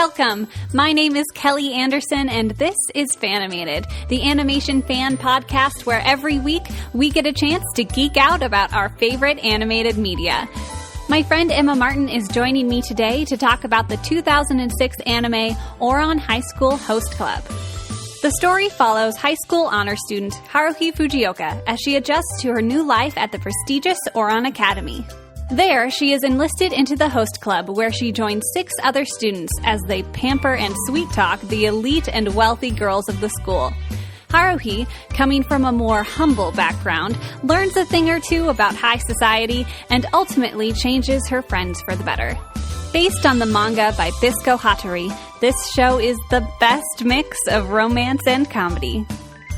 Welcome! My name is Kelly Anderson, and this is Fanimated, the animation fan podcast where every week we get a chance to geek out about our favorite animated media. My friend Emma Martin is joining me today to talk about the 2006 anime Ouran High School Host Club. The story follows high school honor student Haruhi Fujioka as she adjusts to her new life at the prestigious Ouran Academy. There, she is enlisted into the host club, where she joins 6 other students as they pamper and sweet-talk the elite and wealthy girls of the school. Haruhi, coming from a more humble background, learns a thing or two about high society and ultimately changes her friends for the better. Based on the manga by Bisco Hattori, this show is the best mix of romance and comedy.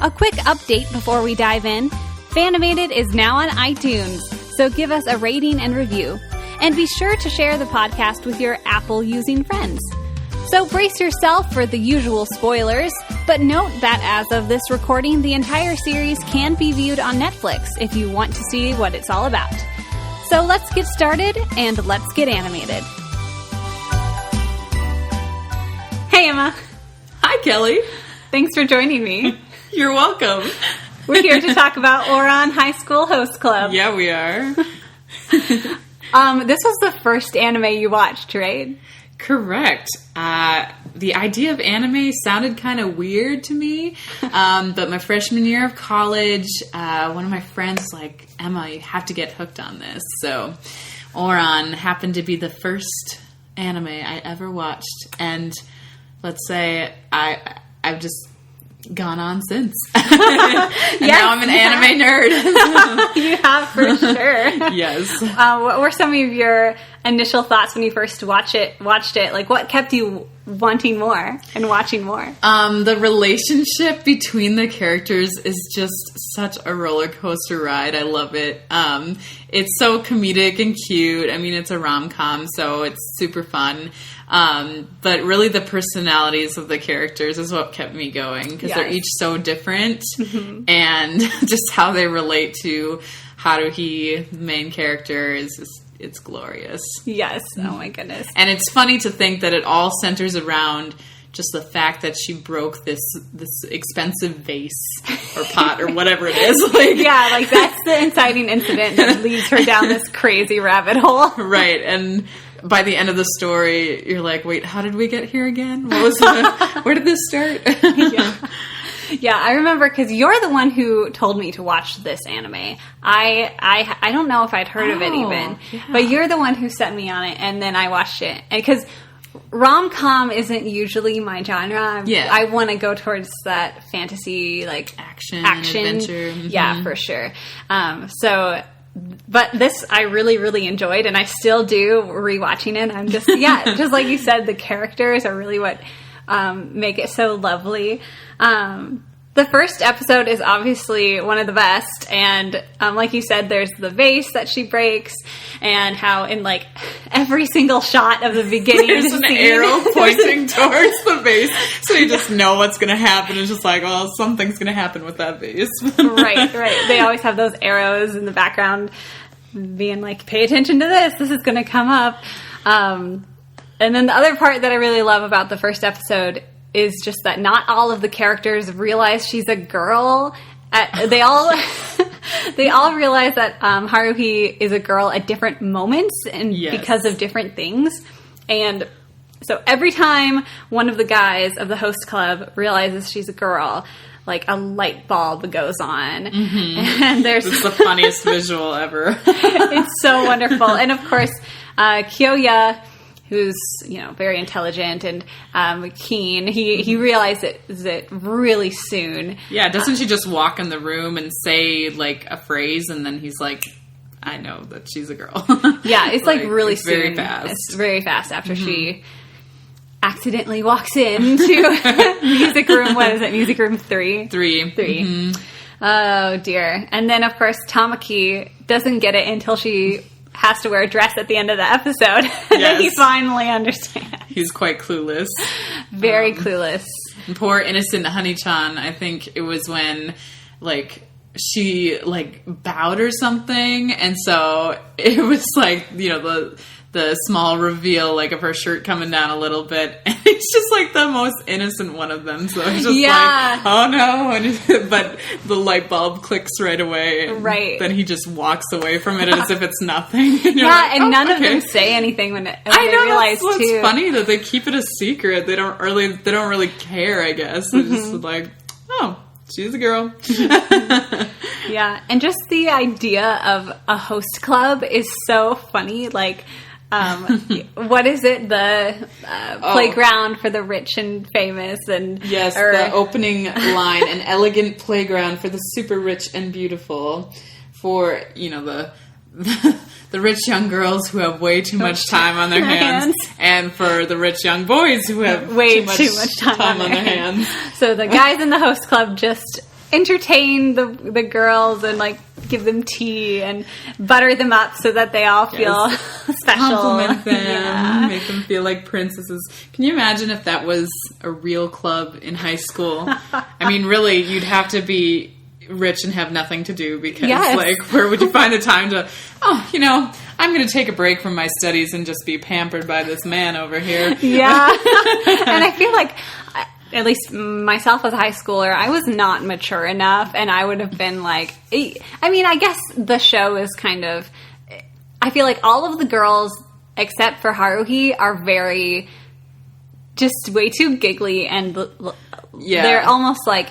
A quick update before we dive in. Fanimated is now on iTunes, so give us a rating and review. And be sure to share the podcast with your Apple-using friends. So brace yourself for the usual spoilers, but note that as of this recording, the entire series can be viewed on Netflix if you want to see what it's all about. So let's get started, and let's get animated. Hey, Emma. Hi, Kelly. Thanks for joining me. You're welcome. We're here to talk about Ouran High School Host Club. Yeah, we are. This was the first anime you watched, right? Correct. The idea of anime sounded kind of weird to me, but my freshman year of college, one of my friends was like, Emma, you have to get hooked on this. So Ouran happened to be the first anime I ever watched, and let's say I've just gone on since. And now I'm an anime nerd. You have, for sure. Yes. What were some of your initial thoughts when you first watched it? Like, what kept you wanting more and watching more? The relationship between the characters is just such a roller coaster ride. I love it. It's so comedic and cute. I mean, it's a rom-com, so it's super fun. But really the personalities of the characters is what kept me going, because they're each so different, and just how they relate to Haruhi, the main character, is just, it's glorious. Yes. Oh my goodness. And it's funny to think that it all centers around just the fact that she broke this expensive vase or pot or whatever it is. Like that's the inciting incident that leads her down this crazy rabbit hole. Right. And by the end of the story, you're like, wait, how did we get here again? Where did this start? Yeah, I remember because you're the one who told me to watch this anime. I don't know if I'd heard of it even, but you're the one who set me on it, and then I watched it. And because rom-com isn't usually my genre, I want to go towards that fantasy, like action, adventure. Yeah, for sure. But this I really, really enjoyed, and I still do rewatching it. I'm just, just like you said, the characters are really what make it so lovely. The first episode is obviously one of the best, and like you said, there's the vase that she breaks, and how in like every single shot of the beginning there's an arrow pointing towards the vase, so you just know what's going to happen. It's just like, well, something's going to happen with that vase. Right. They always have those arrows in the background being like, pay attention to this is going to come up. And then the other part that I really love about the first episode is just that not all of the characters realize she's a girl. They all realize that Haruhi is a girl at different moments and because of different things. And so every time one of the guys of the host club realizes she's a girl, like a light bulb goes on. And it's the funniest visual ever. It's so wonderful. And of course, Kyoya, who's, very intelligent and keen, he realizes it really soon. Yeah, doesn't she just walk in the room and say, like, a phrase, and then he's like, I know that she's a girl. Yeah, it's like really it's soon. Very fast. It's very fast after she accidentally walks into music room, what is it, music room 3? 3. Oh, dear. And then, of course, Tamaki doesn't get it until she has to wear a dress at the end of the episode. And then he finally understands. He's quite clueless. Very clueless. Poor innocent Honey-chan. I think it was when, like, she, like, bowed or something. And so it was like, the the small reveal, like, of her shirt coming down a little bit. And it's just, like, the most innocent one of them. So it's just like, oh, no. And, but the light bulb clicks right away. And then he just walks away from it as if it's nothing. And like, and none of them say anything when they realize, too. It's funny that they keep it a secret. They don't really care, I guess. They're just like, oh, she's a girl. Yeah, and just the idea of a host club is so funny. Like, what is it? The playground for the rich and famous, and the opening line: an elegant playground for the super rich and beautiful, for the rich young girls who have way too much time on their hands, and for the rich young boys who have way too much time on their hands. So the guys in the host club just entertain the girls and like give them tea and butter them up so that they all feel special. Compliment them, make them feel like princesses. Can you imagine if that was a real club in high school? I mean, really, you'd have to be rich and have nothing to do, because like, where would you find the time to, I'm going to take a break from my studies and just be pampered by this man over here. Yeah. And I feel like, at least myself as a high schooler, I was not mature enough, and I would have been like, I mean, I guess the show is kind of, I feel like all of the girls, except for Haruhi, are very, just way too giggly, and they're almost like,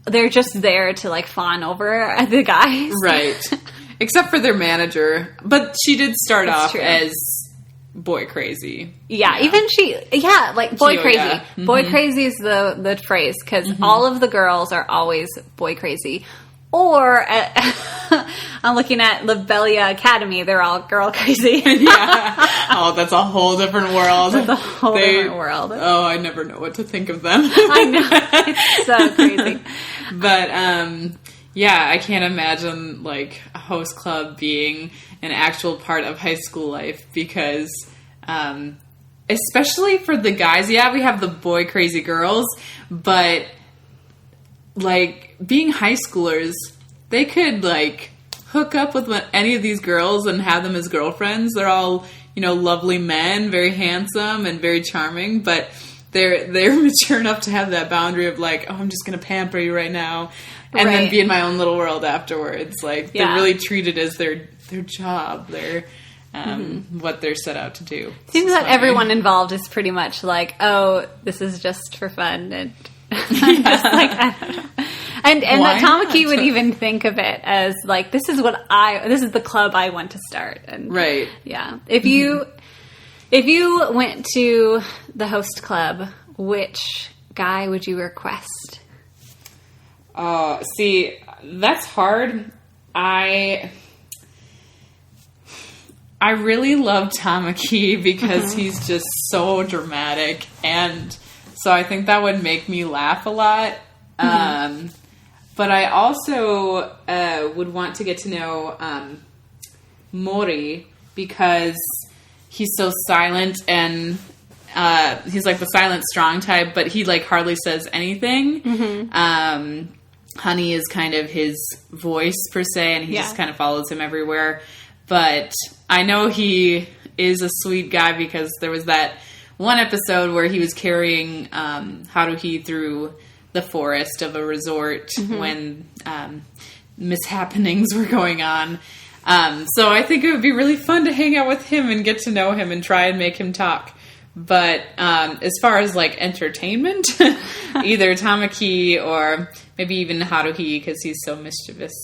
they're just there to like fawn over the guys. Right. Except for their manager. But she did start off as boy crazy. Yeah, even like boy crazy. Mm-hmm. Boy crazy is the phrase, because all of the girls are always boy crazy. Or I'm looking at Lobelia Academy, they're all girl crazy. Oh, that's a whole different world. That's a whole different world. Oh, I never know what to think of them. I know. It's so crazy. But, I can't imagine, like, a host club being an actual part of high school life, because, especially for the guys, we have the boy crazy girls, but, like, being high schoolers, they could, like, hook up with any of these girls and have them as girlfriends. They're all, lovely men, very handsome and very charming, but they're mature enough to have that boundary of, like, oh, I'm just going to pamper you right now, and then be in my own little world afterwards. Like, they're really treated as their job, their what they're set out to do. Seems that everyone involved is pretty much like, oh, this is just for fun, and just like, I don't know. And that Tamaki would even think of it as like, this is the club I want to start. And yeah, if you went to the host club, which guy would you request? See, that's hard. I really love Tamaki because he's just so dramatic, and so I think that would make me laugh a lot. But I also would want to get to know Mori, because he's so silent, and he's like the silent strong type, but he like hardly says anything. Honey is kind of his voice per se, and he just kind of follows him everywhere. But I know he is a sweet guy, because there was that one episode where he was carrying Haruhi through the forest of a resort when mishappenings were going on. So I think it would be really fun to hang out with him and get to know him and try and make him talk. But as far as like entertainment, either Tamaki or maybe even Haruhi, because he's so mischievous.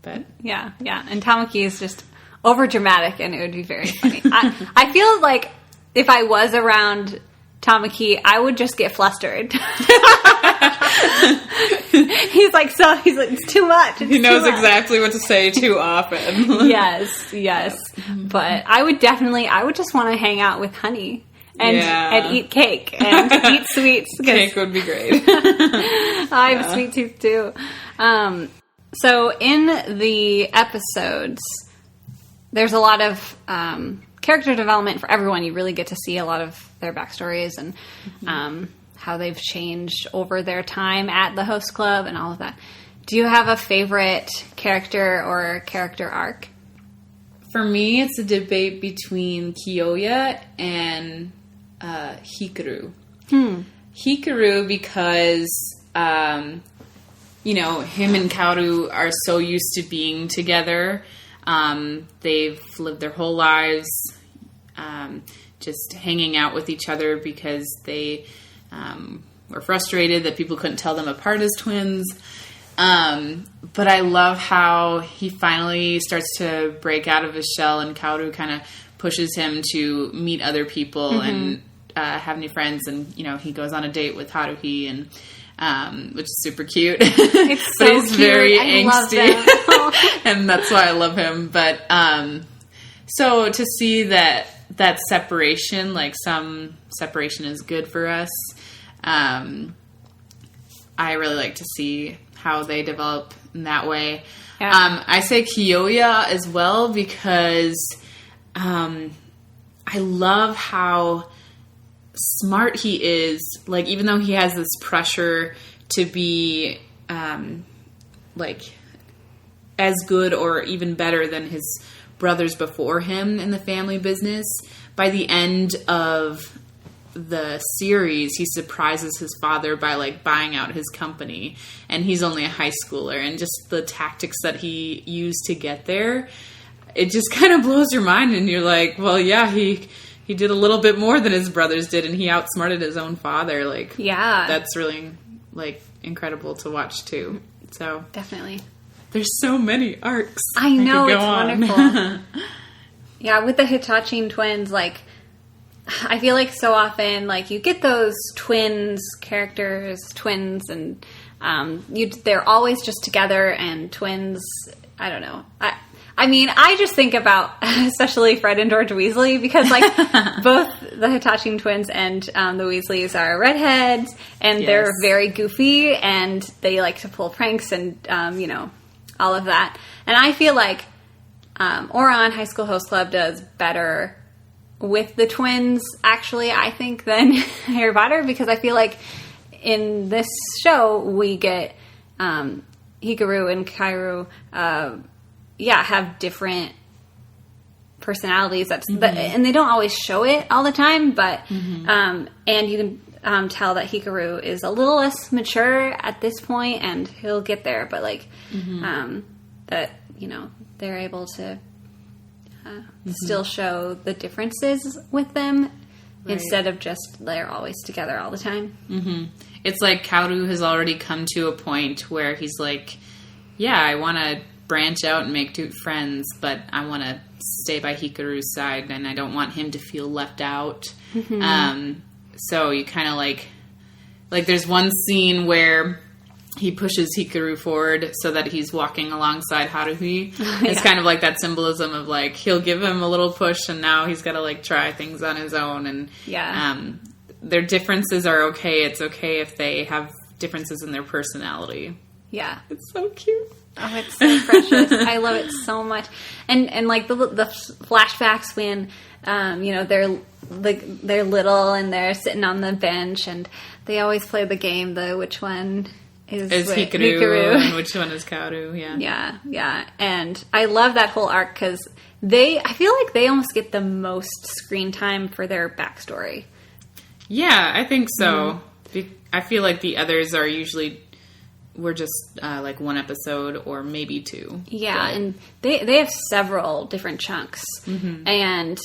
But yeah, and Tamaki is just over dramatic, and it would be very funny. I feel like if I was around Tamaki, I would just get flustered. He's like, it's too much. He knows exactly what to say too often. Yes. But I would just want to hang out with Honey and eat cake and eat sweets. Cake would be great. I have a sweet tooth too. So in the episodes, there's a lot of character development for everyone. You really get to see a lot of their backstories and how they've changed over their time at the host club and all of that. Do you have a favorite character or character arc? For me, it's a debate between Kiyoya and Hikaru. Hikaru because, him and Kaoru are so used to being together. They've lived their whole lives just hanging out with each other because they were frustrated that people couldn't tell them apart as twins. But I love how he finally starts to break out of his shell, and Kaoru kind of pushes him to meet other people and have new friends. And, he goes on a date with Haruhi, and which is super cute. It's so but he's cute. very I angsty. And that's why I love him. But so to see that separation, like some separation is good for us, I really like to see how they develop in that way. Yeah. I say Kiyoya as well because I love how smart he is. Like, even though he has this pressure to be as good or even better than his brothers before him in the family business, by the end of the series, he surprises his father by buying out his company, and he's only a high schooler, and just the tactics that he used to get there, it just kind of blows your mind, and you're like, well, yeah, he did a little bit more than his brothers did, and he outsmarted his own father. That's really incredible to watch too. So definitely, there's so many arcs. I know, it's wonderful. Yeah, with the Hitachi twins, I feel like so often, you get those twins, and they're always just together, and twins, I don't know. I just think about, especially Fred and George Weasley, because, both the Hitachi twins and the Weasleys are redheads, and they're very goofy, and they like to pull pranks and, all of that. And I feel like Ouran High School Host Club does better with the twins, actually, I think, than Harry Potter, because I feel like in this show we get Hikaru and Kaoru have different personalities. And they don't always show it all the time, but and you can tell that Hikaru is a little less mature at this point, and he'll get there, but that they're able to still show the differences with them, instead of just they're always together all the time. It's like Kaoru has already come to a point where he's like, yeah, I want to branch out and make new friends, but I want to stay by Hikaru's side, and I don't want him to feel left out. So you kind of like there's one scene where he pushes Hikaru forward so that he's walking alongside Haruhi. It's kind of like that symbolism of he'll give him a little push, and now he's got to try things on his own. And their differences are okay. It's okay if they have differences in their personality. Yeah, it's so cute. Oh, it's so precious. I love it so much. And the flashbacks when they're little and they're sitting on the bench, and they always play the game, which one is Hikaru and which one is Kaoru. Yeah. And I love that whole arc because I feel like they almost get the most screen time for their backstory. Yeah, I think so. I feel like the others are usually we're just one episode or maybe two. Yeah, and they have several different chunks. And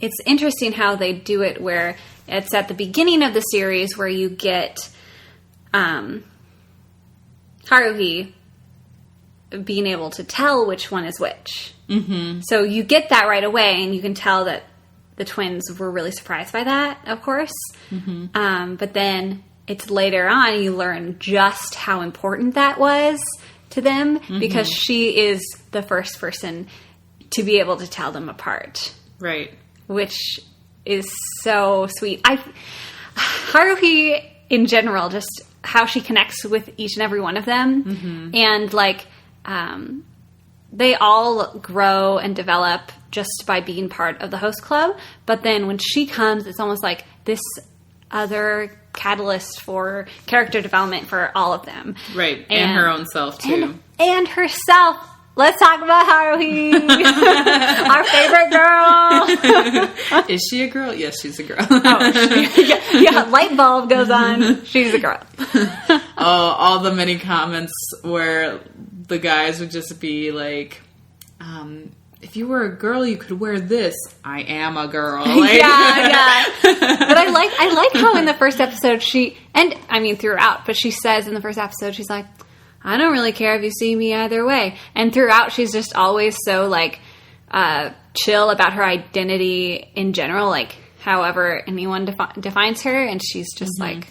it's interesting how they do it, where it's at the beginning of the series where you get Haruhi being able to tell which one is which. So you get that right away, and you can tell that the twins were really surprised by that, of course. But then it's later on you learn just how important that was to them, because she is the first person to be able to tell them apart. Right. Which is so sweet. Haruhi, in general, just how she connects with each and every one of them. And, they all grow and develop just by being part of the host club. But then when she comes, it's almost like this other catalyst for character development for all of them. Right. And her own self, too. And herself let's talk about Haruhi, our favorite girl. Is she a girl? Yes, she's a girl. Light bulb goes on. She's a girl. All the many comments where the guys would just be like, if you were a girl, you could wear this. I am a girl. Like, yeah. But I like how in the first episode throughout, but she says in the first episode, she's like, I don't really care if you see me either way. And throughout, she's just always so, like, chill about her identity in general, like, however anyone defines her. And she's just like,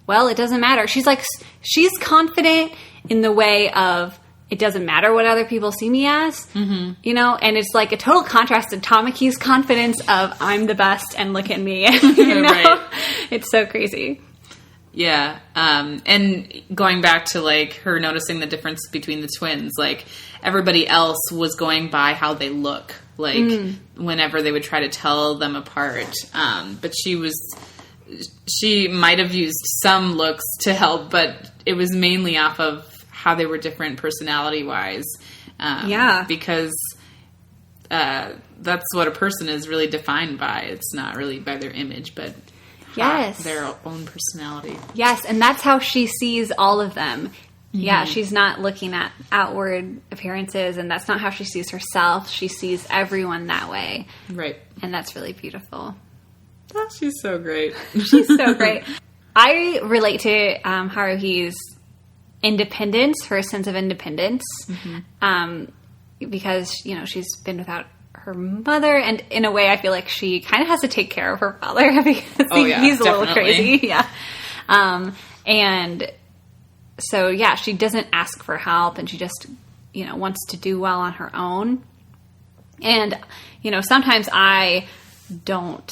well, it doesn't matter. She's like, she's confident in the way of, it doesn't matter what other people see me as, you know? And it's like a total contrast to Tamaki's confidence of, I'm the best and look at me. You know? Right. It's so crazy. Yeah. And going back to, like, her noticing the difference between the twins, like, everybody else was going by how they look, like, whenever they would try to tell them apart. But she might have used some looks to help, but it was mainly off of how they were different personality-wise. Because that's what a person is really defined by. It's not really by their image, but their own personality. Yes, and that's how she sees all of them. Yeah, she's not looking at outward appearances, and that's not how she sees herself. She sees everyone that way. Right. And that's really beautiful. Oh, she's so great. She's so great. I relate to Haruhi's independence, her sense of independence, because, you know, she's been without her mother, and in a way I feel like she kind of has to take care of her father because he's a little crazy. Yeah. And so, yeah, she doesn't ask for help, and she just, you know, wants to do well on her own. And, you know, sometimes I don't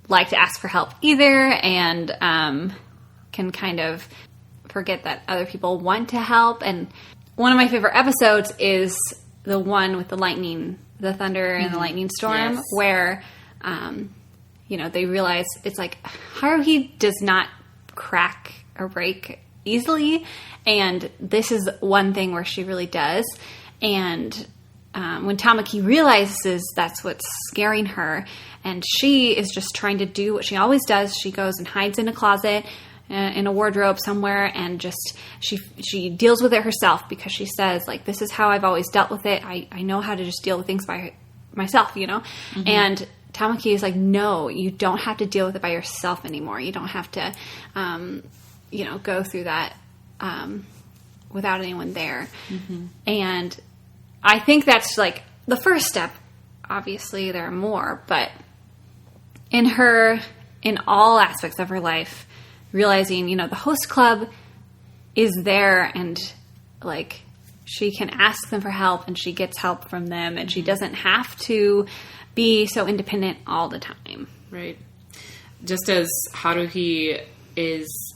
like to ask for help either, and can kind of forget that other people want to help. And one of my favorite episodes is the one with the thunder and the lightning storm, where, you know, they realize it's like Haruhi does not crack or break easily, and this is one thing where she really does. And when Tamaki realizes that's what's scaring her, and she is just trying to do what she always does, she goes and hides in a closet, in a wardrobe somewhere, and just she deals with it herself, because she says, like, this is how I've always dealt with it. I know how to just deal with things by myself, you know? And Tamaki is like, no, you don't have to deal with it by yourself anymore. You don't have to, you know, go through that without anyone there. And I think that's, like, the first step. Obviously, there are more, but in all aspects of her life, realizing, you know, the host club is there, and, like, she can ask them for help, and she gets help from them, and she doesn't have to be so independent all the time. Right. Just as Haruhi is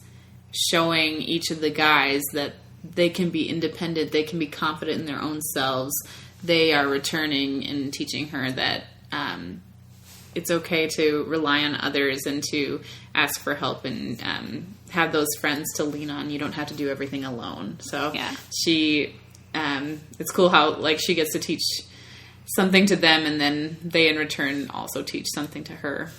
showing each of the guys that they can be independent, they can be confident in their own selves, they are returning and teaching her that it's okay to rely on others and to ask for help and have those friends to lean on. You don't have to do everything alone. So she, it's cool how, like, she gets to teach something to them, and then they in return also teach something to her.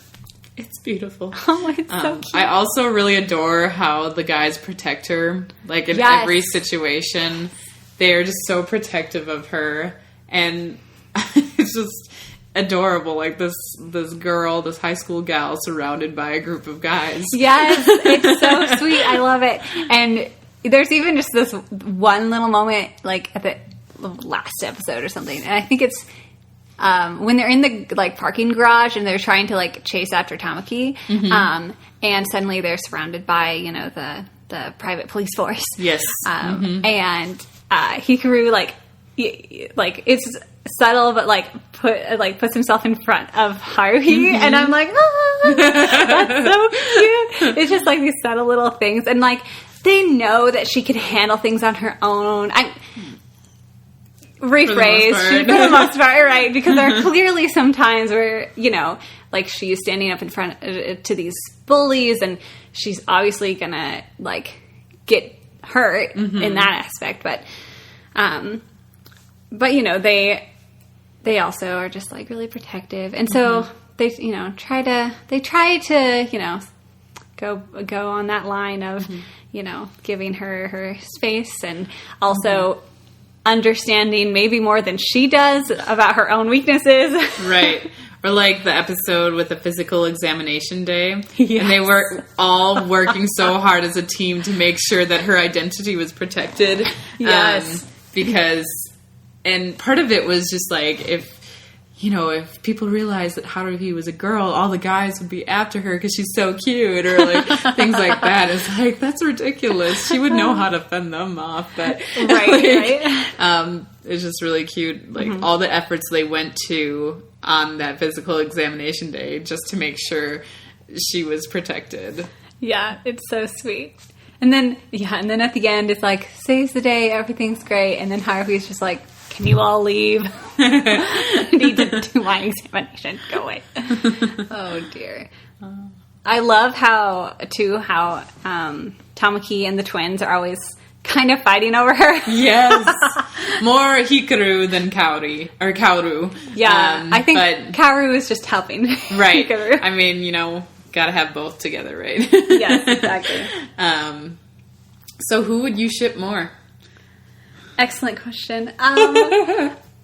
It's beautiful. Oh, it's so cute. I also really adore how the guys protect her. Like, in every situation, they are just so protective of her. And it's just adorable. Like, this girl, this high school gal surrounded by a group of guys. Yes, it's so sweet. I love it. And there's even just this one little moment, like, at the last episode or something. And I think it's when they're in the, like, parking garage and they're trying to, like, chase after Tamaki. And suddenly they're surrounded by, you know, the private police force. Yes. And Hikaru, like, it's subtle, but, like, puts himself in front of Haruhi, and I'm like, oh, that's so cute. It's just, like, these subtle little things, and, like, they know that she can handle things on her own. Rephrase, for the most part, right? Because there are clearly some times where, you know, like, she's standing up in front to these bullies, and she's obviously gonna, like, get hurt in that aspect, but but they also are just like really protective, and so they try to go on that line of giving her space, and also understanding maybe more than she does about her own weaknesses. Right. Or like the episode with the physical examination day. Yes. And they were all working so hard as a team to make sure that her identity was protected. Yes. And part of it was just like, if people realized that Haruhi was a girl, all the guys would be after her because she's so cute, or like things like that. It's like, that's ridiculous. She would know how to fend them off. But right. It's just really cute. Like all the efforts they went to on that physical examination day just to make sure she was protected. Yeah, it's so sweet. And then at the end, it's like, saves the day, everything's great. And then Haruhi's just like, can you all leave? I need to do my examination. Go away. Oh, dear. I love how Tamaki and the twins are always kind of fighting over her. Yes. More Hikaru than Kaoru. Yeah. I think Kaoru is just helping. Right. Hikaru. I mean, gotta have both together, right? Yes, exactly. So who would you ship more? Excellent question.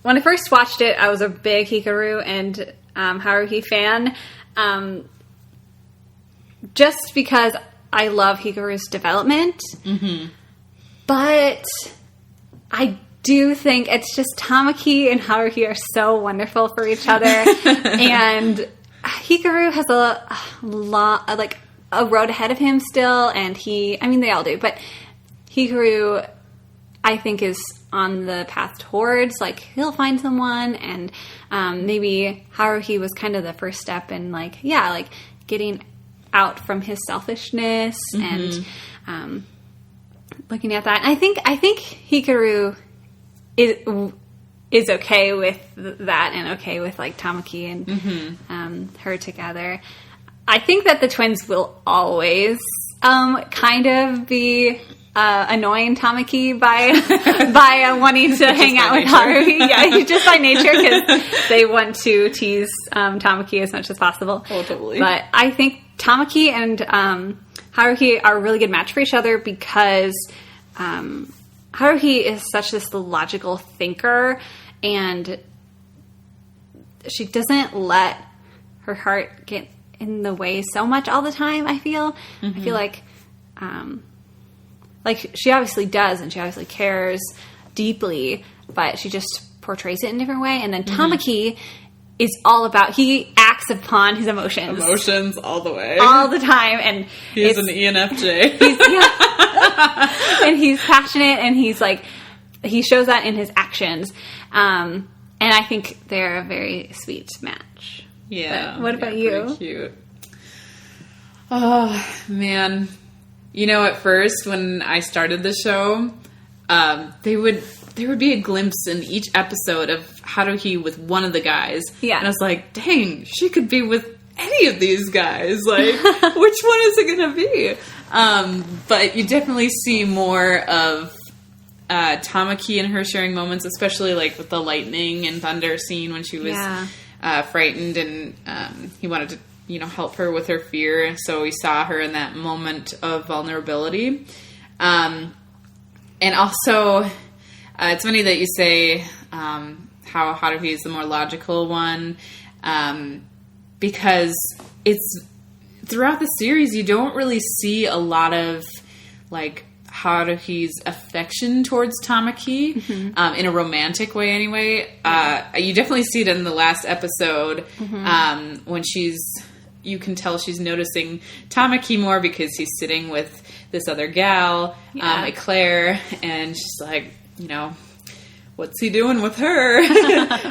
When I first watched it, I was a big Hikaru and Haruhi fan. Just because I love Hikaru's development. Mm-hmm. But I do think it's just Tamaki and Haruhi are so wonderful for each other. And Hikaru has a road ahead of him still. And they all do. But Hikaru, I think, is on the path towards, like, he'll find someone, and maybe Haruhi was kind of the first step in, getting out from his selfishness and looking at that. And I think Hikaru is okay with that and okay with, like, Tamaki and her together. I think that the twins will always kind of be annoying Tamaki by wanting to hang out with Haruhi. Yeah, just by nature, because they want to tease Tamaki as much as possible. Oh, totally. But I think Tamaki and Haruhi are a really good match for each other because Haruhi is such this logical thinker, and she doesn't let her heart get in the way so much all the time, I feel. I feel like she obviously does, and she obviously cares deeply, but she just portrays it in a different way. And then Tamaki is all about, he acts upon his emotions. Emotions all the way. All the time. And he's an ENFJ. And he's passionate, and he's like, he shows that in his actions. And I think they're a very sweet match. Yeah. But what about you? Pretty cute. Oh, man. At first when I started the show, there would be a glimpse in each episode of Haruhi with one of the guys. Yeah. And I was like, dang, she could be with any of these guys. Like, which one is it going to be? But you definitely see more of Tamaki and her sharing moments, especially like with the lightning and thunder scene when she was frightened, and he wanted to help her with her fear. So we saw her in that moment of vulnerability. And also, it's funny that you say how Haruhi is the more logical one, because it's throughout the series you don't really see a lot of like Haruhi's affection towards Tamaki in a romantic way anyway. You definitely see it in the last episode when you can tell she's noticing Tamaki more because he's sitting with this other gal, Eclair, and she's like, what's he doing with her?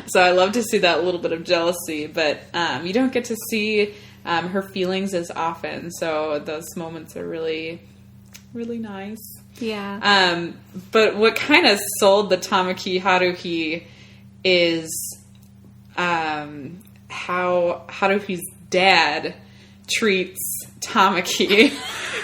So I love to see that little bit of jealousy, but you don't get to see her feelings as often. So those moments are really, really nice. Yeah. But what kind of sold the Tamaki Haruhi is how Haruhi's dad treats Tamaki,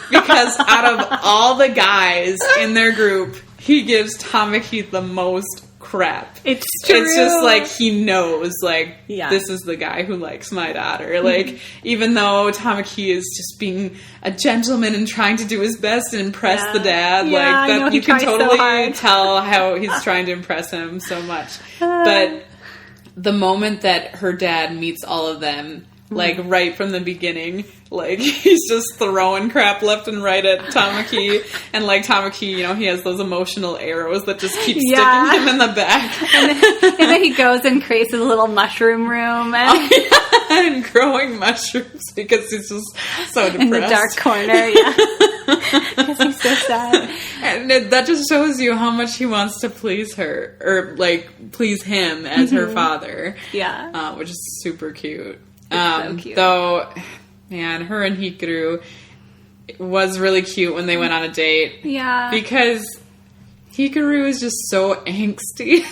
because out of all the guys in their group, he gives Tamaki the most crap. It's true. It's just like he knows, like, Yeah. this is the guy who likes my daughter. Like, even though Tamaki is just being a gentleman and trying to do his best and impress the dad, Yeah, I like, know, that he you can tries so totally hard. tell how he's trying to impress him so much. But the moment that her dad meets all of them, like, right from the beginning, like, he's just throwing crap left and right at Tamaki. And, like, Tamaki, you know, he has those emotional arrows that just keep sticking him in the back. And then he goes and creates his little mushroom room. And, and growing mushrooms because he's just so depressed. in the dark corner, yeah. Because he's so sad. And that just shows you how much he wants to please her. Or, like, please him as her father. Yeah. Which is super cute. So cute. Though, man, her and Hikaru was really cute when they went on a date. Yeah. Because Hikaru is just so angsty.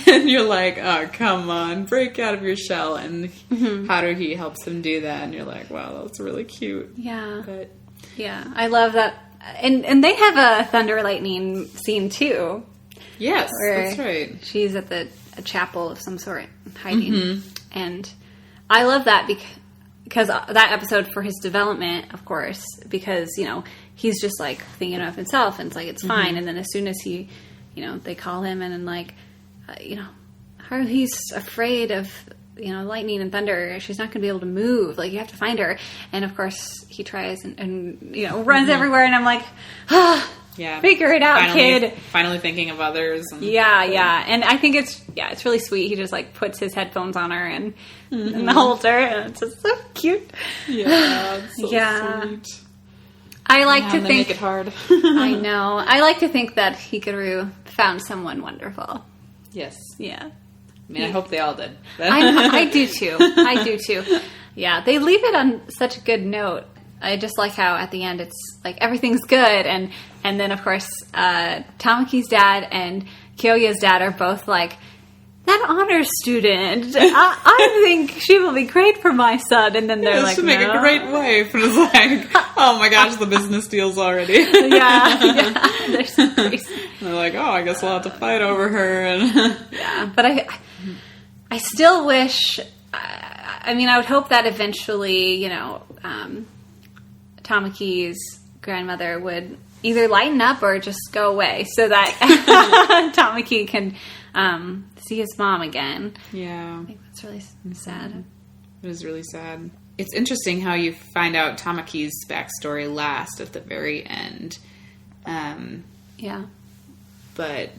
And you're like, oh, come on, break out of your shell. And Haruhi helps him do that. And you're like, wow, that's really cute. Yeah. But Yeah. I love that. And they have a thunder lightning scene, too. yes, Where that's right. she's at a chapel of some sort, hiding. And I love that because that episode for his development, of course, because, you know, he's just, like, thinking of himself, and it's like, it's fine. And then as soon as he, you know, they call him, and like, you know, Haruhi's afraid of, you know, lightning and thunder. She's not going to be able to move. Like, you have to find her. And, of course, he tries and you know, runs everywhere, and I'm like, Yeah. figure it out, kid. Finally thinking of others. And, Yeah. And I think it's really sweet. He just, like, puts his headphones on her and holds her, and it's just so cute. Yeah, it's so Yeah. sweet. I like to They think... make it hard. I know. I like to think that Hikaru found someone wonderful. Yes. Yeah. I mean, I hope they all did. I do, too. Yeah, they leave it on such a good note. I just like how at the end it's like everything's good, and then of course Tamaki's dad and Kyoya's dad are both like, that honors student, I think she will be great for my son. And then they're like, she'll make a great wife. And it's like, oh my gosh, the business deal's already. yeah, they're so crazy. They're like, oh, I guess we'll have to fight over her. And Yeah, but I still wish. I mean, I would hope that eventually, you know, Tamaki's grandmother would either lighten up or just go away, so that Tamaki can see his mom again. yeah, I think that's really sad. it was really sad. It's interesting how you find out Tamaki's backstory last at the very end. Yeah. But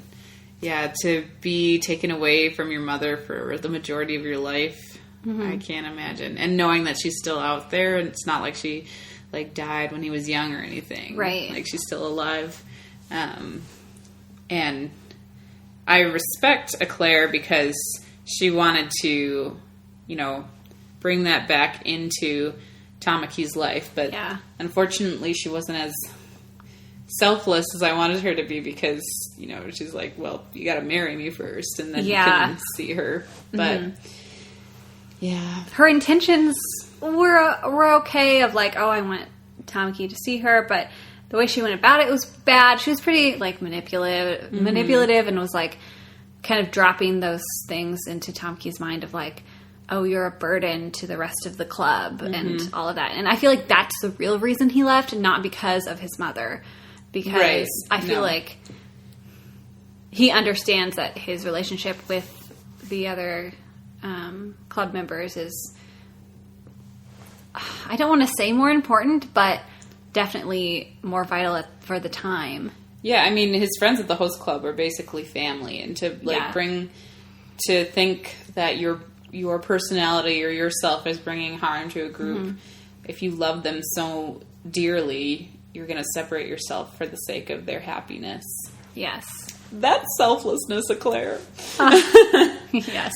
yeah, to be taken away from your mother for the majority of your life, I can't imagine. And knowing that she's still out there, and it's not like she like died when he was young or anything. Right. Like she's still alive. And I respect Eclair because she wanted to, you know, bring that back into Tamaki's life. But Yeah. unfortunately she wasn't as selfless as I wanted her to be, because, you know, she's like, well, you got to marry me first and then you can see her. But yeah, Her intentions were okay, of like, oh, I want Tamaki to see her, but the way she went about it was bad. She was pretty like manipulative, and was like kind of dropping those things into Tamaki's mind of like, oh, you're a burden to the rest of the club and all of that. And I feel like that's the real reason he left, not because of his mother. Because I feel like he understands that his relationship with the other club members is, I don't want to say more important, but definitely more vital for the time. Yeah, I mean, his friends at the host club are basically family, and to like to think that your personality or yourself is bringing harm to a group, if you love them so dearly, you're going to separate yourself for the sake of their happiness. Yes. That's selflessness, Eclair. Yes.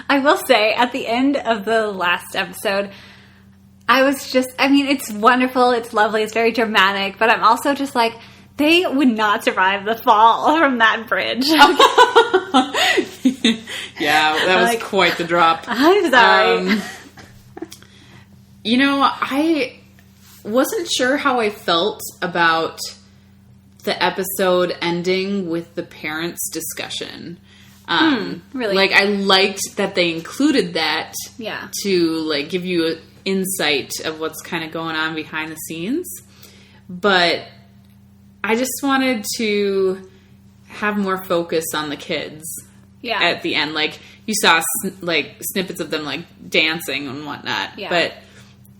I will say, at the end of the last episode, I was just, I mean, it's wonderful, it's lovely, it's very dramatic, but I'm also just like, they would not survive the fall from that bridge. Yeah, that was like, quite the drop. I'm sorry. You know, I wasn't sure how I felt about the episode ending with the parents' discussion. Really? Like, I liked that they included that to, like, give you an insight of what's kind of going on behind the scenes. But I just wanted to have more focus on the kids at the end. Like, you saw, like, snippets of them, like, dancing and whatnot. Yeah. But,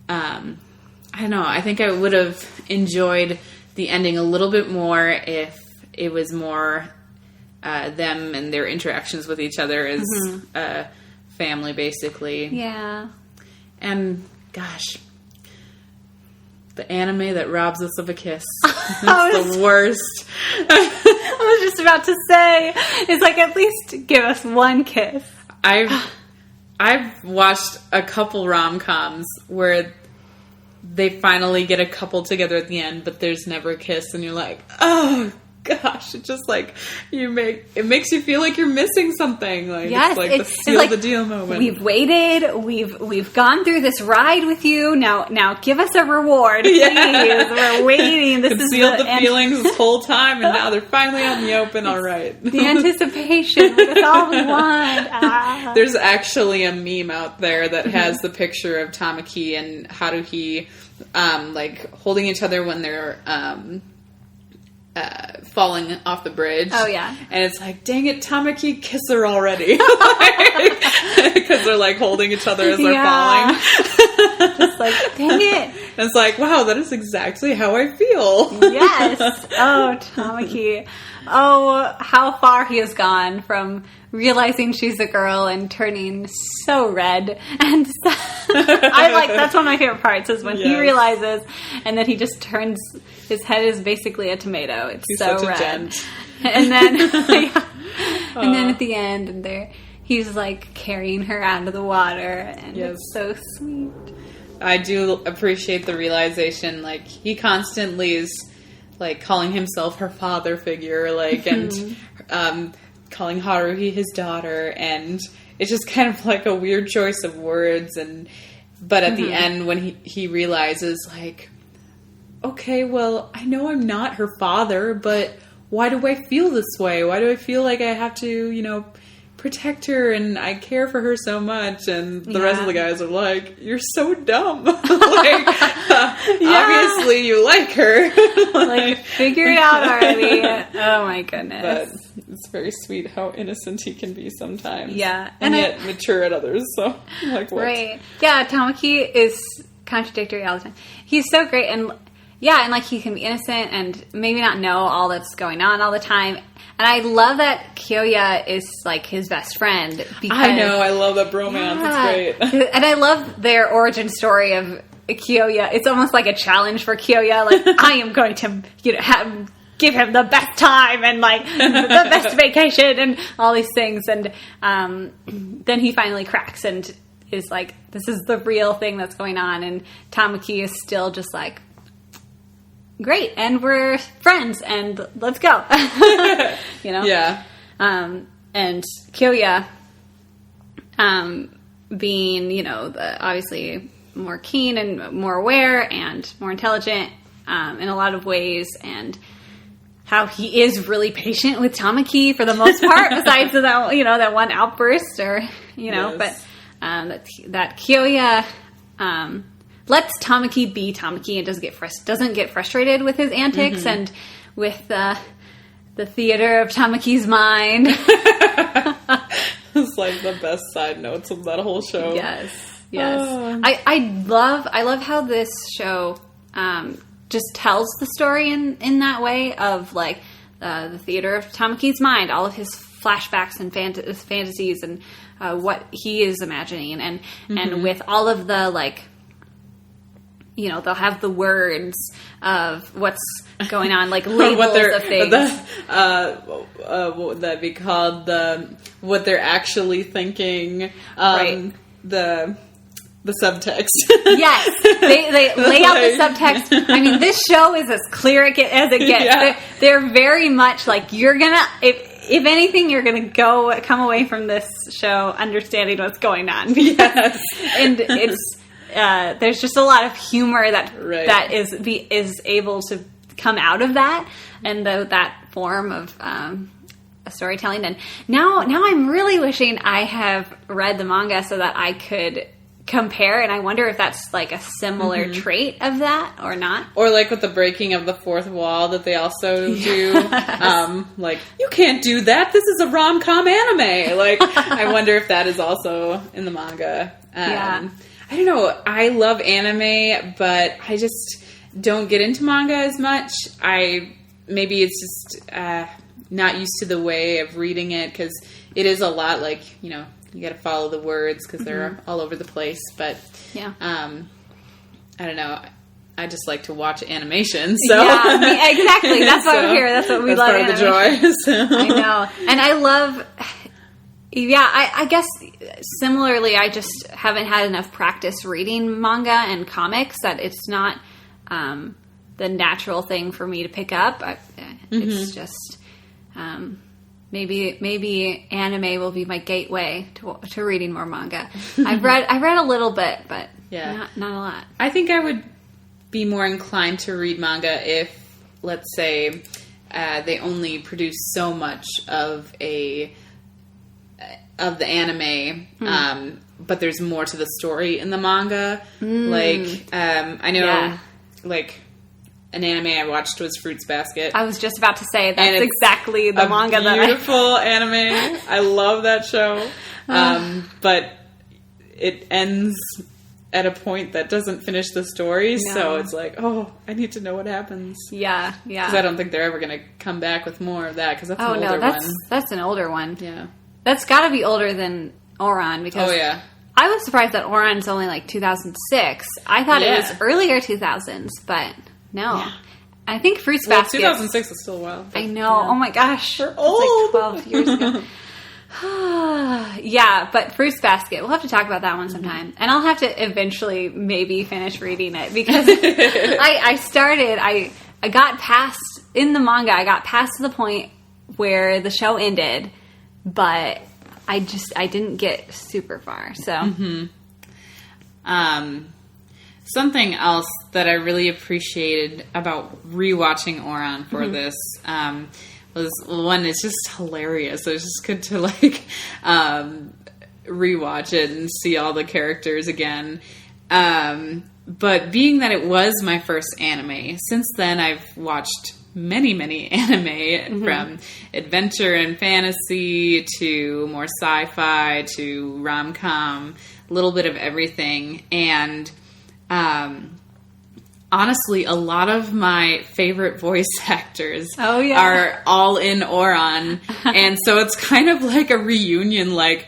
I don't know. I think I would have enjoyed the ending a little bit more if it was more them and their interactions with each other as family, basically. Yeah. And, gosh, the anime that robs us of a kiss. That's the worst. I was just about to say, it's like, at least give us one kiss. I've watched a couple rom-coms where they finally get a couple together at the end, but there's never a kiss, and you're like, oh gosh, it just like it makes you feel like you're missing something. Like, yes, it's like the seal the deal moment. We've waited, we've gone through this ride with you. Now give us a reward, please. We're waiting. This is the feelings this whole time, and now they're finally out in the open. All right, the anticipation. That's all we want. There's actually a meme out there that has the picture of Tamaki and Haruhi, like holding each other when they're falling off the bridge. Oh, yeah. And it's like, dang it, Tamaki, kiss her already. Because they're like holding each other as they're falling. Just like, dang it. And it's like, wow, that is exactly how I feel. Yes. Oh, Tamaki. Oh, how far he has gone from realizing she's a girl and turning so red. And so, that's one of my favorite parts is when he realizes, and then he just turns, his head is basically a tomato. It's He's so red. And then, and then at the end, and he's like carrying her out of the water, and it's so sweet. I do appreciate the realization, like, he constantly is like calling himself her father figure, like, and calling Haruhi his daughter, and it's just kind of like a weird choice of words, but at the end when he realizes, like, okay, well, I know I'm not her father, but why do I feel this way? Why do I feel like I have to, protect her, and I care for her so much? And the rest of the guys are like, you're so dumb. Like, obviously you like her. Like, figure it out already. Oh my goodness. But it's very sweet how innocent he can be sometimes. Yeah. And yet mature at others. So, like, what? Right. Yeah, Tamaki is contradictory all the time. He's so great, and like, he can be innocent and maybe not know all that's going on all the time. And I love that Kyoya is, like, his best friend. Because, I know, I love that bromance. It's great. And I love their origin story of Kyoya. It's almost like a challenge for Kyoya. Like, I am going to, give him the best time and, like, the best vacation and all these things. And then he finally cracks and is like, this is the real thing that's going on. And Tamaki is still just like, great, and we're friends, and let's go. Yeah. And Kyoya, being, obviously more keen and more aware and more intelligent in a lot of ways, and how he is really patient with Tamaki for the most part, besides that, that one outburst, or, but that Kyoya lets Tamaki be Tamaki and doesn't get frustrated with his antics and with the theater of Tamaki's mind. It's like the best side notes of that whole show. Yes. I love how this show just tells the story in that way of, like, the theater of Tamaki's mind, all of his flashbacks and fantasies and what he is imagining, and with all of the, like, they'll have the words of what's going on, like labels of things. What would that be called? What they're actually thinking. Right. The subtext. Yes. They lay out the subtext. I mean, this show is as clear as it gets. Yeah. They're very much like, you're going to... If anything, you're going to come away from this show understanding what's going on. Yes. And it's... there's just a lot of humor that is able to come out of that and that form of storytelling. And now I'm really wishing I have read the manga so that I could compare, and I wonder if that's like a similar trait of that or not. Or like with the breaking of the fourth wall that they also do. Like, you can't do that. This is a rom-com anime. Like, I wonder if that is also in the manga. I don't know. I love anime, but I just don't get into manga as much. Maybe it's just not used to the way of reading it, because it is a lot like, you know, you got to follow the words because they're all over the place. But I don't know. I just like to watch animation. So exactly. That's why we're here. That's what we love. That's part of the joy. So. I know, and I love. Yeah, I guess similarly, I just haven't had enough practice reading manga and comics that it's not the natural thing for me to pick up. It's just. Maybe anime will be my gateway to reading more manga. I read a little bit, but not a lot. I think I would be more inclined to read manga if, let's say, they only produce so much of the anime, but there's more to the story in the manga. Like, I know, like. An anime I watched was Fruits Basket. I was just about to say that's exactly the manga that beautiful anime. I love that show. But it ends at a point that doesn't finish the story. No. So it's like, oh, I need to know what happens. Yeah. Because I don't think they're ever going to come back with more of that. Because that's an older one. That's an older one. Yeah. That's got to be older than Ouran. Because I was surprised that Ouran's only like 2006. I thought it was earlier 2000s, but... No. Yeah. I think Fruits Basket... 2006 is still a while. I know. Yeah. Oh my gosh. We're old. Like 12 years ago. Yeah, but Fruits Basket. We'll have to talk about that one sometime. And I'll have to eventually maybe finish reading it. Because I got past... In the manga, I got past the point where the show ended. But I didn't get super far. So... Something else that I really appreciated about rewatching Ouran for this was, one, it's just hilarious. It was just good to like rewatch it and see all the characters again. But being that it was my first anime, since then I've watched many anime from adventure and fantasy to more sci-fi to rom-com, a little bit of everything. And honestly, a lot of my favorite voice actors are all in Ouran. And so it's kind of like a reunion. Like,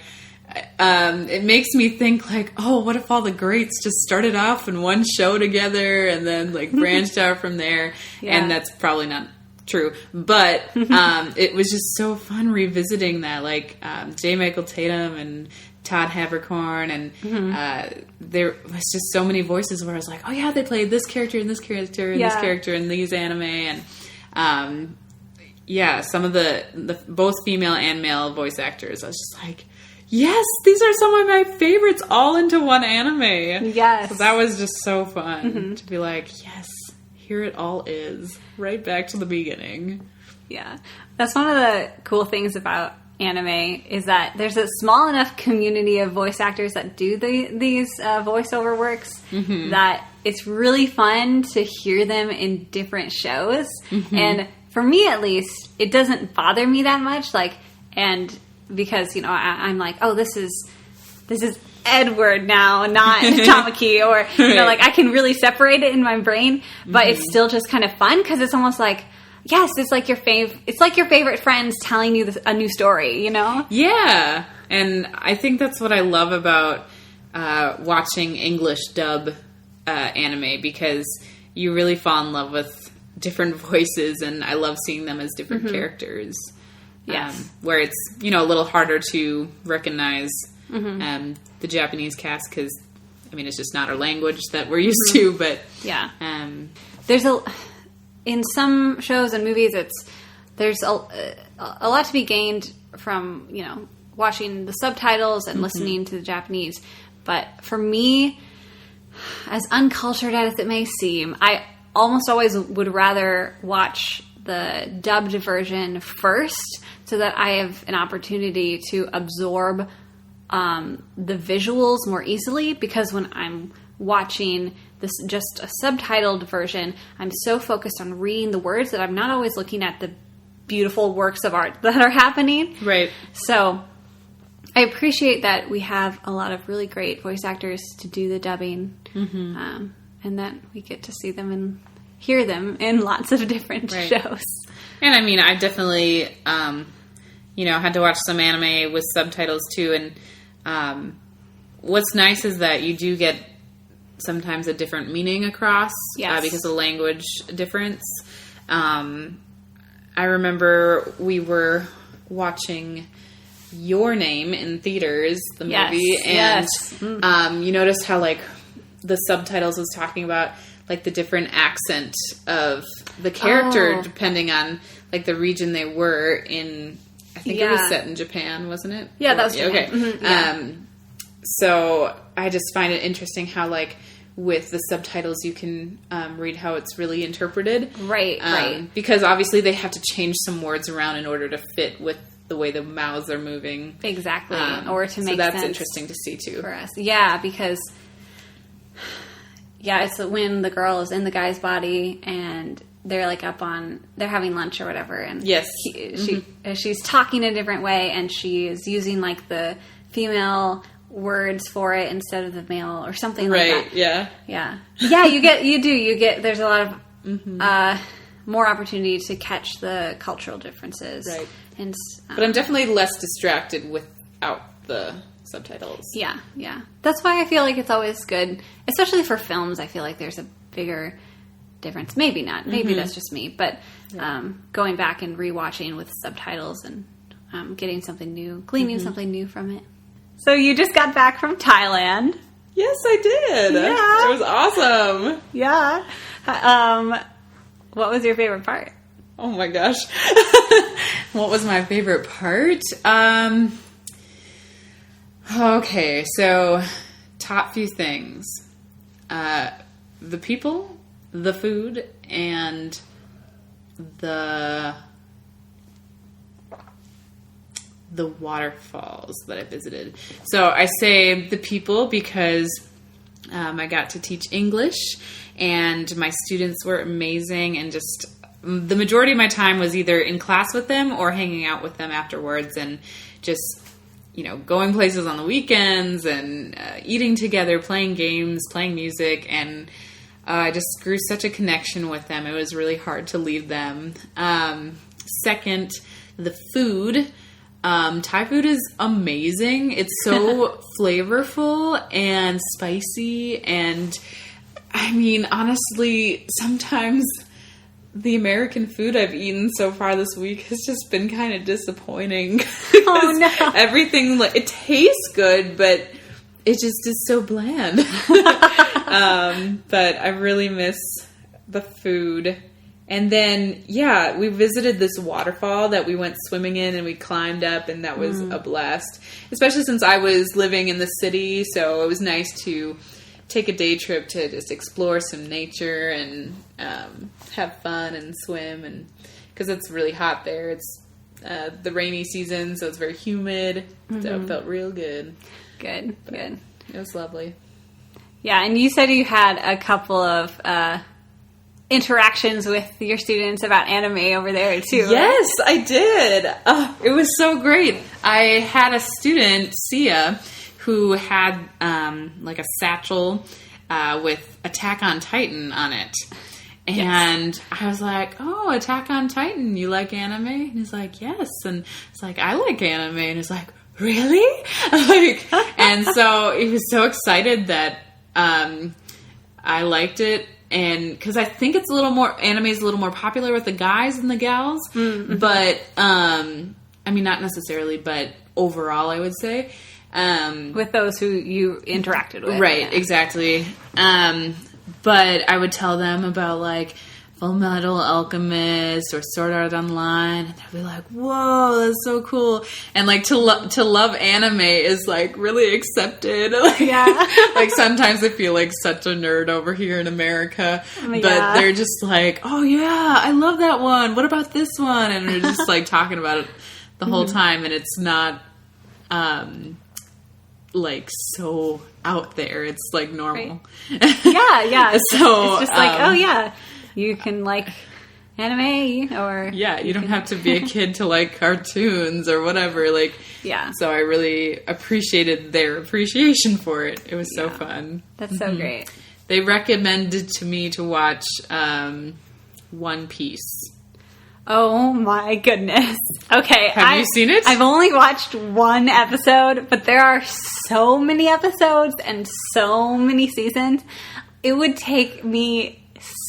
it makes me think like, oh, what if all the greats just started off in one show together and then like branched out from there? And that's probably not true. But, it was just so fun revisiting that, like, J. Michael Tatum and Todd Havercorn, and there was just so many voices where I was like, oh yeah, they played this character and this character and this character in these anime, and some of the both female and male voice actors, I was just like, yes, these are some of my favorites all into one anime. Yes. So that was just so fun to be like, yes, here it all is, right back to the beginning. Yeah. That's one of the cool things about anime is that there's a small enough community of voice actors that do these voiceover works that it's really fun to hear them in different shows. And for me, at least, it doesn't bother me that much. Like, and because, you know, I'm like, oh, this is Edward now, not Tamaki, or, you know, like I can really separate it in my brain, but it's still just kind of fun because it's almost like, yes, it's like your favorite friends telling you a new story, you know? Yeah. And I think that's what I love about watching English dub anime, because you really fall in love with different voices, and I love seeing them as different characters. Yes. Where it's, you know, a little harder to recognize the Japanese cast because, I mean, it's just not our language that we're used to, but... Yeah. There's in some shows and movies, there's a lot to be gained from, you know, watching the subtitles and listening to the Japanese. But for me, as uncultured as it may seem, almost always would rather watch the dubbed version first so that I have an opportunity to absorb the visuals more easily, because when I'm watching this just a subtitled version, I'm so focused on reading the words that I'm not always looking at the beautiful works of art that are happening. Right. So I appreciate that we have a lot of really great voice actors to do the dubbing, and that we get to see them and hear them in lots of different shows. And I mean, I definitely, had to watch some anime with subtitles too. And what's nice is that you do get sometimes a different meaning across because of language difference. I remember we were watching Your Name in theaters, the movie, and you noticed how like the subtitles was talking about like the different accent of the character depending on like the region they were in. I think it was set in Japan, wasn't it? Yeah, that was Japan. Okay. Mm-hmm, yeah. So I just find it interesting how like with the subtitles you can read how it's really interpreted. Right. Because obviously they have to change some words around in order to fit with the way the mouths are moving. Exactly. Or to make sense. So that's interesting to see too. For us. Yeah, because it's when the girl is in the guy's body and they're like they're having lunch or whatever, and she's talking a different way, and she is using like the female words for it instead of the male or something like that. Right, yeah. Yeah, you get, there's a lot of more opportunity to catch the cultural differences. Right. And, but I'm definitely less distracted without the subtitles. Yeah. That's why I feel like it's always good, especially for films. I feel like there's a bigger difference. Maybe not. Maybe that's just me. But going back and rewatching with subtitles and getting something new, gleaning something new from it. So you just got back from Thailand. Yes, I did. Yeah. It was awesome. Yeah. What was your favorite part? Oh my gosh. What was my favorite part? Okay, so top few things. The people, the food, and the waterfalls that I visited. So I say the people because I got to teach English, and my students were amazing, and just the majority of my time was either in class with them or hanging out with them afterwards, and just going places on the weekends and eating together, playing games, playing music, and I just grew such a connection with them. It was really hard to leave them. Second, the food. Thai food is amazing. It's so flavorful and spicy, and I mean, honestly, sometimes the American food I've eaten so far this week has just been kind of disappointing. Oh no. Everything, it tastes good, but it just is so bland. But I really miss the food. And then, we visited this waterfall that we went swimming in, and we climbed up, and that was a blast. Especially since I was living in the city, so it was nice to take a day trip to just explore some nature and have fun and swim. And because it's really hot there. It's the rainy season, so it's very humid. So it felt real good. Good. It was lovely. Yeah, and you said you had a couple of interactions with your students about anime over there too. Yes, I did. It was so great. I had a student, Sia, who had like a satchel with Attack on Titan on it. And I was like, oh, Attack on Titan, you like anime? And he's like, yes. And it's like, I like anime. And he's like, really? And so he was so excited that I liked it. And because I think it's anime is a little more popular with the guys than the gals. Mm-hmm. But, I mean, not necessarily, but overall, I would say. With those who you interacted with. Right, exactly. But I would tell them about, like, Full Metal Alchemist or Sword Art Online, and they'll be like, "Whoa, that's so cool!" And like to love anime is like really accepted. Like sometimes I feel like such a nerd over here in America, but they're just like, "Oh yeah, I love that one. What about this one?" And they're just like talking about it the whole time, and it's not like so out there. It's like normal. Right. Yeah. So it's just like, oh yeah. You can like anime or... Yeah, you don't have to be a kid to like cartoons or whatever. Like, yeah. So I really appreciated their appreciation for it. It was so fun. That's so great. They recommended to me to watch One Piece. Oh my goodness. Okay. Have you seen it? I've only watched one episode, but there are so many episodes and so many seasons. It would take me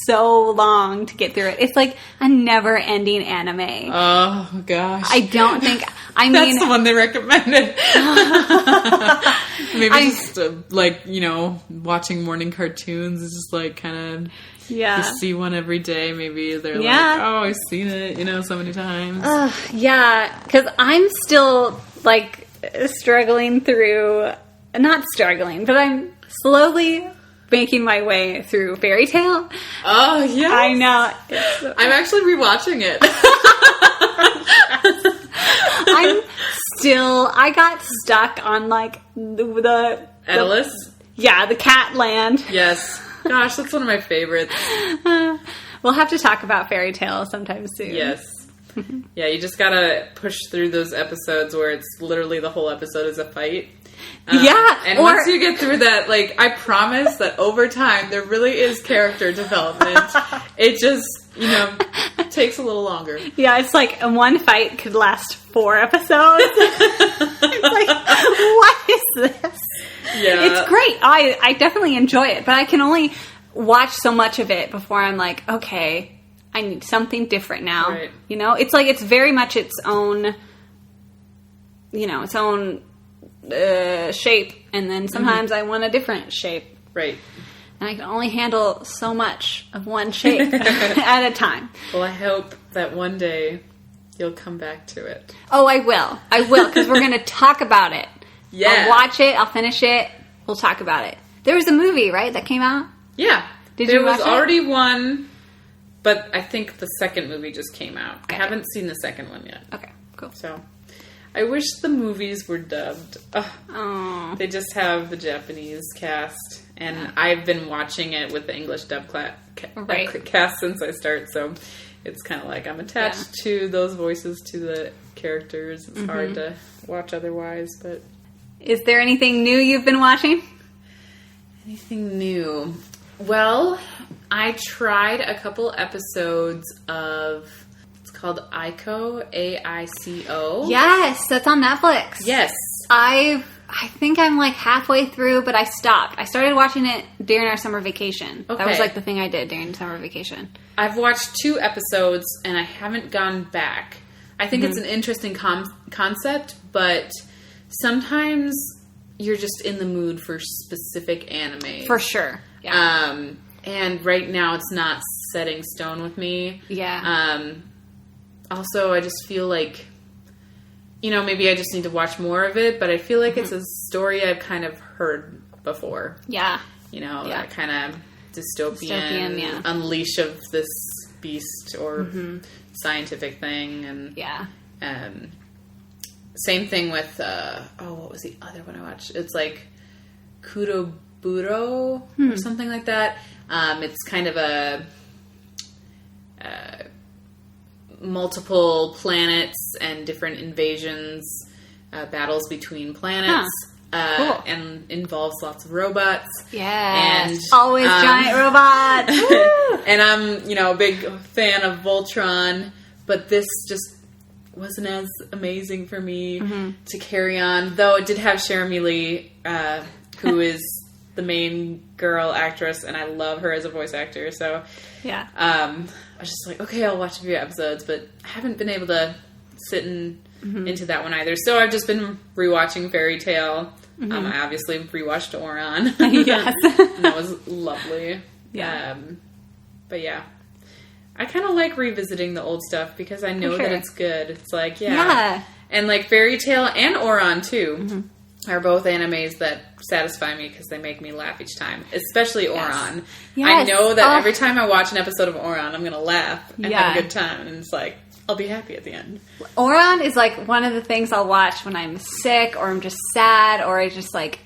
so long to get through it. It's like a never-ending anime. Oh gosh. I don't think... That's the one they recommended. Maybe just like, watching morning cartoons is just like kind of... Yeah. You see one every day. Maybe they're like, oh, I've seen it, so many times. Yeah, because I'm still like struggling through... Not struggling, but I'm slowly... making my way through Fairy Tail. Oh, yeah. I know. I'm actually rewatching it. I got stuck on like the Atlas? The cat land. Yes. Gosh, that's one of my favorites. We'll have to talk about Fairy Tail sometime soon. Yes. Yeah, you just gotta push through those episodes where it's literally the whole episode is a fight. And once you get through that, like, I promise that over time there really is character development. It just, takes a little longer. Yeah, it's like one fight could last 4 episodes. It's like, what is this? Yeah. It's great. I definitely enjoy it, but I can only watch so much of it before I'm like, okay, I need something different now. Right. It's like it's very much its own, shape, and then sometimes I want a different shape. Right. And I can only handle so much of one shape at a time. Well, I hope that one day you'll come back to it. Oh, I will, because we're going to talk about it. Yeah. I'll watch it, I'll finish it, we'll talk about it. There was a movie, right, that came out? Yeah. Did you watch it? There was already one, but I think the second movie just came out. Okay. I haven't seen the second one yet. Okay, cool. So... I wish the movies were dubbed. They just have the Japanese cast, and I've been watching it with the English dub cast since I started, so it's kind of like I'm attached to those voices, to the characters. It's hard to watch otherwise, but... Is there anything new you've been watching? Anything new? Well, I tried a couple episodes of... called Aico, AICO. Yes, that's on Netflix. Yes. I think I'm like halfway through, but I stopped. I started watching it during our summer vacation. Okay. That was like the thing I did during summer vacation. I've watched 2 episodes and I haven't gone back. I think it's an interesting concept, but sometimes you're just in the mood for specific anime. For sure. Yeah. And right now it's not set in stone with me. Yeah. Also, I just feel like, maybe I just need to watch more of it, but I feel like it's a story I've kind of heard before. Yeah. That kind of dystopian unleash of this beast or scientific thing. And same thing with, what was the other one I watched? It's like Kuroburo or something like that. It's kind of a... multiple planets and different invasions, battles between planets, cool. And involves lots of robots. Yeah, and always giant robots. And I'm, a big fan of Voltron, but this just wasn't as amazing for me to carry on. Though it did have Jeremy Lee, who is the main girl actress, and I love her as a voice actor. So yeah. I was just like, okay, I'll watch a few episodes, but I haven't been able to sit into that one either. So I've just been rewatching Fairy Tail. I obviously rewatched Ouran. Yes. And that was lovely. Yeah. But yeah. I kind of like revisiting the old stuff because I know that it's good. It's like, Yeah. And like Fairy Tail and Ouran too are both animes that satisfy me because they make me laugh each time. Especially Ouran. Yes. I know that every time I watch an episode of Ouran, I'm going to laugh and have a good time. And it's like, I'll be happy at the end. Ouran is like one of the things I'll watch when I'm sick or I'm just sad or I just like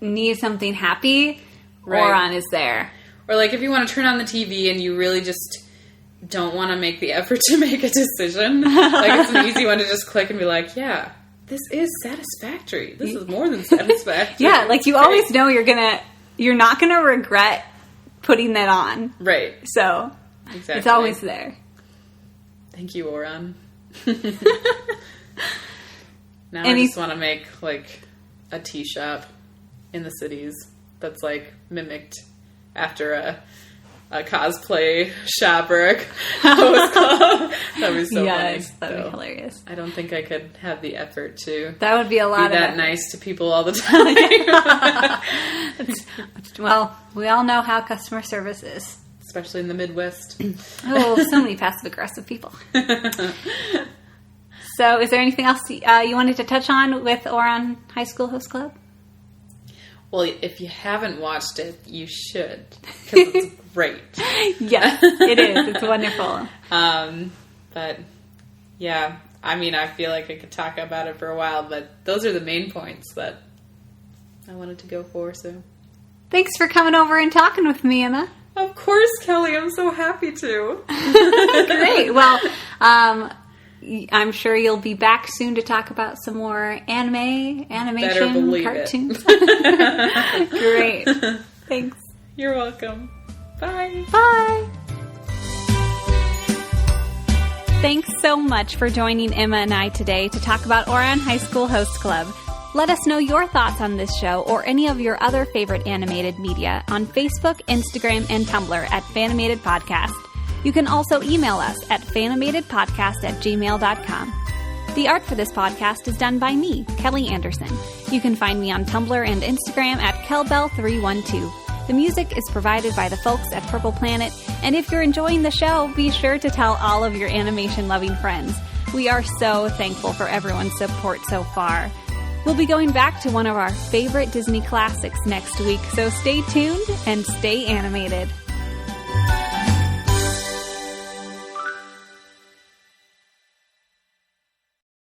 need something happy. Right. Ouran is there. Or like if you want to turn on the TV and you really just don't want to make the effort to make a decision. Like it's an easy one to just click and be like, yeah, this is satisfactory. This is more than satisfactory. Yeah, like you always know you're not gonna regret putting that on. Right. So it's always there. Thank you, Ouran. Now I just want to make like a tea shop in the cities that's like mimicked after a cosplay shop or a host club. That'd be so funny. That'd be hilarious. I don't think I could have the effort to. That would be a lot be that nice to people all the time. Well, we all know how customer service is, especially in the Midwest. Oh, so many passive-aggressive people. So, is there anything else you wanted to touch on with Ouran High School Host Club? Well, if you haven't watched it, you should, because it's great. Yes, it is. It's wonderful. But, yeah, I mean, I feel like I could talk about it for a while, but those are the main points that I wanted to go for, so. Thanks for coming over and talking with me, Emma. Of course, Kelly. I'm so happy to. Great. Well, I'm sure you'll be back soon to talk about some more animation, cartoons. Great. Thanks. You're welcome. Bye. Bye. Thanks so much for joining Emma and I today to talk about Ouran High School Host Club. Let us know your thoughts on this show or any of your other favorite animated media on Facebook, Instagram, and Tumblr at Fanimated Podcast. You can also email us at fanimatedpodcast@gmail.com. The art for this podcast is done by me, Kelly Anderson. You can find me on Tumblr and Instagram at kelbell312. The music is provided by the folks at Purple Planet, and if you're enjoying the show, be sure to tell all of your animation-loving friends. We are so thankful for everyone's support so far. We'll be going back to one of our favorite Disney classics next week, so stay tuned and stay animated.